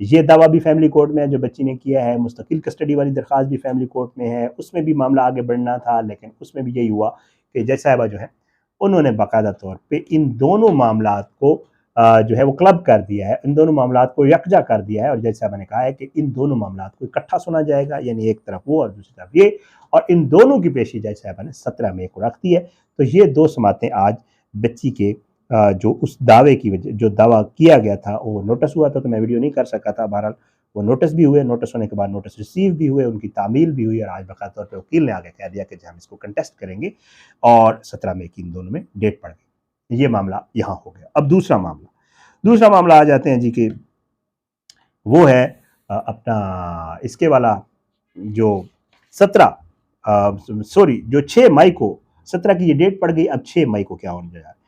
یہ دعویٰ بھی فیملی کورٹ میں ہے جو بچی نے کیا ہے، مستقل کسٹڈی والی درخواست بھی فیملی کورٹ میں ہے، اس میں بھی معاملہ آگے بڑھنا تھا، لیکن اس میں بھی یہی ہوا کہ جج صاحبہ جو ہے انہوں نے باقاعدہ طور پہ ان دونوں معاملات کو جو ہے وہ کلب کر دیا ہے، ان دونوں معاملات کو یکجا کر دیا ہے، اور جج صاحبہ نے کہا ہے کہ ان دونوں معاملات کو اکٹھا سنا جائے گا، یعنی ایک طرف وہ اور دوسری طرف یہ، اور ان دونوں کی پیشی جج صاحبہ نے 17 مئی کو رکھ دی ہے۔ تو یہ دو سماعتیں آج بچی کے جو اس دعوے کی وجہ جو دعویٰ کیا گیا تھا وہ نوٹس ہوا تھا، تو میں ویڈیو نہیں کر سکا تھا، بہرحال وہ نوٹس بھی ہوئے، نوٹس ہونے کے بعد نوٹس ریسیو بھی ہوئے، ان کی تعمیل بھی ہوئی، اور آج باقاعدہ طور پہ وکیل نے آگے کہہ دیا کہ ہم اس کو کنٹیسٹ کریں گے، اور 17 مئی کی ان دونوں میں ڈیٹ پڑ گئی۔ یہ معاملہ یہاں ہو گیا۔ اب دوسرا معاملہ آ جاتے ہیں جی کہ وہ ہے اپنا اس کے والا جو 6 مئی کو 17 کی یہ ڈیٹ پڑ گئی، اب 6 مئی کو کیا ہونے جا رہا ہے؟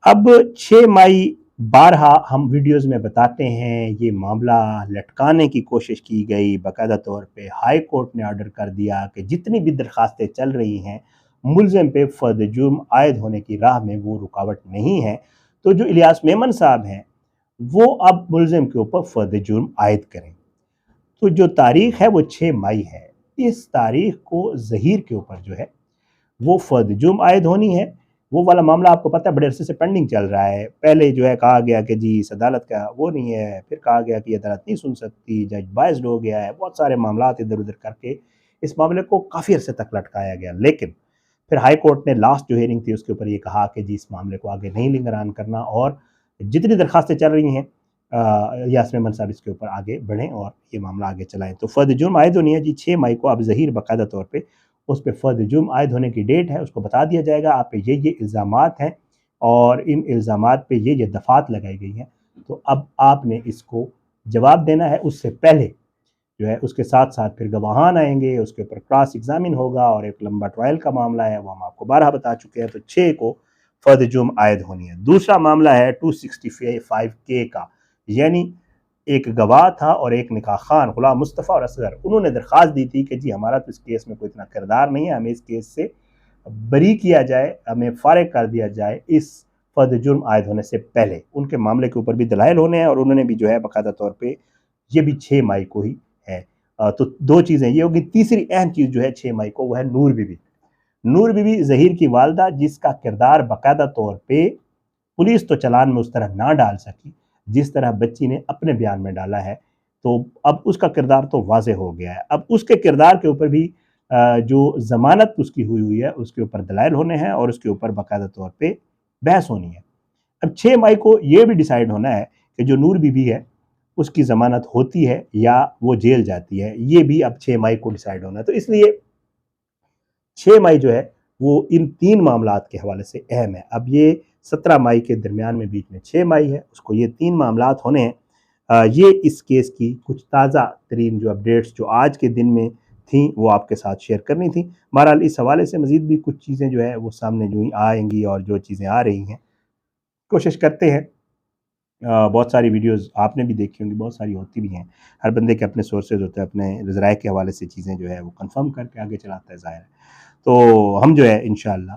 اب 6 مئی بارہا ہم ویڈیوز میں بتاتے ہیں، یہ معاملہ لٹکانے کی کوشش کی گئی، باقاعدہ طور پہ ہائی کورٹ نے آرڈر کر دیا کہ جتنی بھی درخواستیں چل رہی ہیں ملزم پہ فرد جرم عائد ہونے کی راہ میں وہ رکاوٹ نہیں ہے، تو جو الیاس میمن صاحب ہیں وہ اب ملزم کے اوپر فرد جرم عائد کریں۔ تو جو تاریخ ہے وہ 6 مئی ہے، اس تاریخ کو ظہیر کے اوپر جو ہے وہ فرد جرم عائد ہونی ہے۔ وہ والا معاملہ آپ کو پتہ ہے بڑے عرصے سے پینڈنگ چل رہا ہے، پہلے جو ہے کہا گیا کہ جی اس عدالت کا وہ نہیں ہے، پھر کہا گیا کہ یہ عدالت نہیں سن سکتی، جج بائزڈ ہو گیا ہے، بہت سارے معاملات ادھر ادھر کر کے اس معاملے کو کافی عرصے تک لٹکایا گیا، لیکن پھر ہائی کورٹ نے لاسٹ جو ہیئرنگ تھی اس کے اوپر یہ کہا کہ جی اس معاملے کو آگے نہیں لنگران کرنا، اور جتنی درخواستیں چل رہی ہیں الیاس میمن صاحب اس کے اوپر آگے بڑھیں اور یہ معاملہ آگے چلائیں۔ تو فرد جرم عائد ہونی ہے جی 6 مئی کو، اب ظہیر باقاعدہ طور پہ اس پہ فرد جرم عائد ہونے کی ڈیٹ ہے، اس کو بتا دیا جائے گا آپ پہ یہ الزامات ہیں اور ان الزامات پہ یہ دفعات لگائی گئی ہیں، تو اب آپ نے اس کو جواب دینا ہے۔ اس سے پہلے جو ہے اس کے ساتھ ساتھ پھر گواہان آئیں گے، اس کے اوپر کراس ایگزامن ہوگا، اور ایک لمبا ٹرائل کا معاملہ ہے، وہ ہم آپ کو 12 بتا چکے ہیں۔ تو 6 کو فرد جرم عائد ہونی ہے۔ دوسرا معاملہ ہے 265K کا، یعنی ایک گواہ تھا اور ایک نکاح خان غلام مصطفیٰ اور اصغر، انہوں نے درخواست دی تھی کہ جی ہمارا تو اس کیس میں کوئی اتنا کردار نہیں ہے، ہمیں اس کیس سے بری کیا جائے، ہمیں فارغ کر دیا جائے اس فرد جرم عائد ہونے سے پہلے۔ ان کے معاملے کے اوپر بھی دلائل ہونے ہیں، اور انہوں نے بھی جو ہے باقاعدہ طور پہ یہ بھی 6 مئی کو ہی ہے۔ تو دو چیزیں یہ ہوگی۔ تیسری اہم چیز جو ہے 6 مئی کو وہ ہے نور بی بی ظہیر کی والدہ، جس کا کردار باقاعدہ طور پہ پولیس تو چلان میں اس طرح نہ ڈال سکی جس طرح بچی نے اپنے بیان میں ڈالا ہے، تو اب اس کا کردار تو واضح ہو گیا ہے۔ اب اس کے کردار کے اوپر بھی جو ضمانت اس کی ہوئی ہے اس کے اوپر دلائل ہونے ہیں، اور اس کے اوپر باقاعدہ طور پہ بحث ہونی ہے۔ اب 6 مئی کو یہ بھی ڈیسائیڈ ہونا ہے کہ جو نور بی بی ہے اس کی ضمانت ہوتی ہے یا وہ جیل جاتی ہے، یہ بھی اب 6 مئی کو ڈیسائیڈ ہونا ہے۔ تو اس لیے 6 مئی جو ہے وہ ان 3 معاملات کے حوالے سے اہم ہے۔ اب یہ 17 مئی کے درمیان میں بیچ میں 6 مئی ہے، اس کو یہ 3 معاملات ہونے ہیں۔ یہ اس کیس کی کچھ تازہ ترین جو اپڈیٹس جو آج کے دن میں تھیں وہ آپ کے ساتھ شیئر کرنی تھی۔ بہرحال اس حوالے سے مزید بھی کچھ چیزیں جو ہے وہ سامنے جو ہی آئیں گی، اور جو چیزیں آ رہی ہیں کوشش کرتے ہیں، بہت ساری ویڈیوز آپ نے بھی دیکھی ہوں گی، بہت ساری ہوتی بھی ہیں، ہر بندے کے اپنے سورسز ہوتے ہیں، اپنے ذرائع کے حوالے سے چیزیں جو ہے وہ کنفرم کر کے آگے چلاتا ہے، ظاہر ہے۔ تو ہم جو ہے انشاءاللہ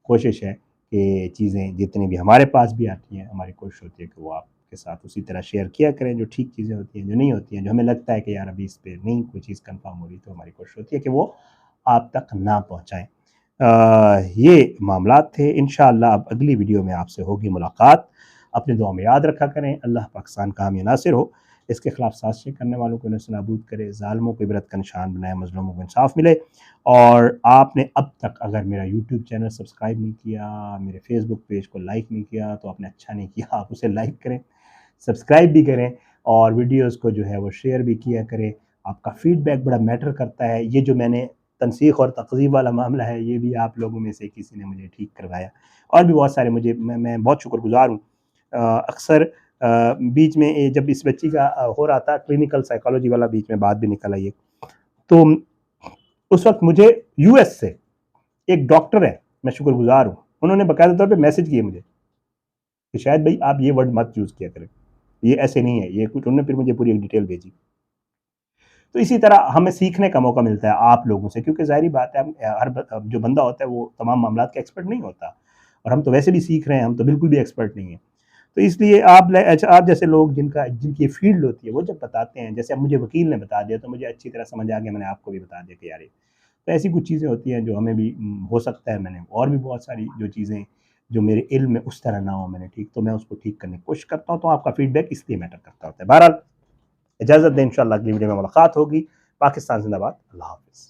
کوشش ہے کہ چیزیں جتنی بھی ہمارے پاس بھی آتی ہیں، ہماری کوشش ہوتی ہے کہ وہ آپ کے ساتھ اسی طرح شیئر کیا کریں، جو ٹھیک چیزیں ہوتی ہیں، جو نہیں ہوتی ہیں، جو ہمیں لگتا ہے کہ یار ابھی اس پہ نہیں کوئی چیز کنفرم ہو رہی، تو ہماری کوشش ہوتی ہے کہ وہ آپ تک نہ پہنچائیں۔ یہ معاملات تھے۔ انشاءاللہ اب اگلی ویڈیو میں آپ سے ہوگی ملاقات۔ اپنے دعا میں یاد رکھا کریں، اللہ پاکستان کا حامی ناصر ہو، اس کے خلاف سازشیں کرنے والوں کو نصب نابود کرے، ظالموں کو عبرت کا نشان بنائے، مظلوموں کو انصاف ملے۔ اور آپ نے اب تک اگر میرا یوٹیوب چینل سبسکرائب نہیں کیا، میرے فیس بک پیج کو لائک نہیں کیا، تو آپ نے اچھا نہیں کیا، آپ اسے لائک کریں، سبسکرائب بھی کریں، اور ویڈیوز کو جو ہے وہ شیئر بھی کیا کریں۔ آپ کا فیڈ بیک بڑا میٹر کرتا ہے۔ یہ جو میں نے تنسیخ اور تقزیب والا معاملہ ہے، یہ بھی آپ لوگوں میں سے کسی نے مجھے ٹھیک کروایا، اور بھی بہت سارے میں بہت شکر گزار ہوں۔ اکثر بیچ میں جب اس بچی کا ہو رہا تھا کلینکل سائیکالوجی والا، بیچ میں بات بھی نکل آئی ہے، تو اس وقت مجھے یو ایس سے ایک ڈاکٹر ہے، میں شکر گزار ہوں، انہوں نے باقاعدہ طور پہ میسج کیے مجھے کہ شاید بھائی آپ یہ ورڈ مت یوز کیا کریں، یہ ایسے نہیں ہے، یہ کچھ، انہوں نے پھر مجھے پوری ایک ڈیٹیل بھیجی۔ تو اسی طرح ہمیں سیکھنے کا موقع ملتا ہے آپ لوگوں سے، کیونکہ ظاہری بات ہے ہر جو بندہ ہوتا ہے وہ تمام معاملات کا ایکسپرٹ نہیں ہوتا، اور ہم تو ویسے بھی سیکھ رہے ہیں، ہم تو بالکل بھی ایکسپرٹ نہیں ہیں۔ تو تو اس لیے آپ جیسے لوگ جن کی فیلڈ ہوتی ہے وہ جب بتاتے ہیں، جیسے اب مجھے وکیل نے بتا دیا تو مجھے اچھی طرح سمجھ آ گیا، میں نے آپ کو بھی بتا دیا کہ یار تو ایسی کچھ چیزیں ہوتی ہیں جو ہمیں بھی ہو سکتا ہے، میں نے اور بھی بہت ساری جو چیزیں جو میرے علم میں اس طرح نہ ہو میں نے ٹھیک، تو میں اس کو ٹھیک کرنے کی کوشش کرتا ہوں، تو آپ کا فیڈ بیک اس لیے میٹر کرتا ہوتا ہے۔ بہرحال اجازت دیں، انشاءاللہ اگلی ویڈیو میں ملاقات ہوگی۔ پاکستان زندہ باد، اللہ حافظ۔